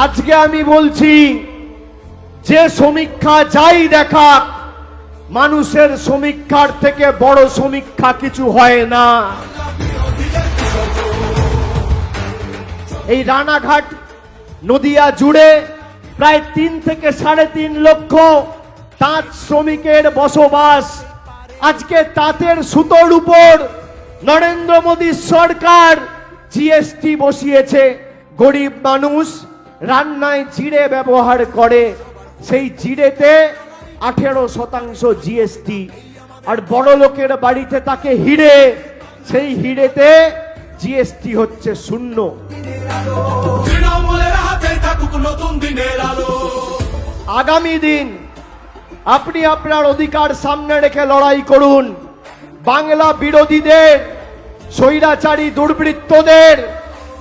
আজকে আমি বলছি, যে সমীক্ষা যাই দেখাক, মানুষের সমীক্ষার থেকে বড় সমীক্ষা কিছু হয় না। এই রানাঘাট নদিয়া জুড়ে প্রায় 3 থেকে 3.5 লক্ষ তাঁত শ্রমিকের বসবাস। আজকে তাঁতের সুতোর উপর নরেন্দ্র মোদী সরকার জিএসটি বসিয়েছে। গরিব মানুষ রান্নায় জিরে ব্যবহার করে, সেই জিরেতে 18% জিএসটি। আর বড় লোকের বাড়িতে তাকে হিরে, সেই হিরেতে জিএসটি হচ্ছে 0। আগামী দিন আপনি আপনার অধিকার সামনে রেখে লড়াই করুন। বাংলা বিরোধীদের, স্বৈরাচারী দুর্বৃত্তদের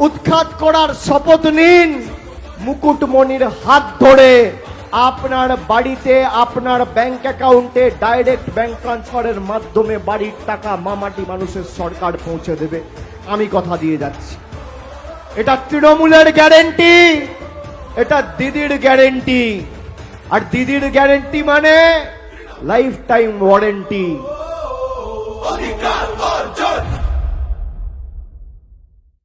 উৎখাত করার শপথ নিন। মুকুটমণির হাত ধরে আপনার বাড়িতে, আপনার ব্যাংক অ্যাকাউন্টে ডাইরেক্ট ব্যাংক ট্রান্সফারের মাধ্যমে বাড়ির টাকা মামাটি মানুষের সরকার পৌঁছে দেবে। আমি কথা দিয়ে যাচ্ছি, এটা তৃণমূলের গ্যারেন্টি, এটা দিদির গ্যারেন্টি। আর দিদির গ্যারেন্টি মানে লাইফ টাইম ওয়ারেন্টি।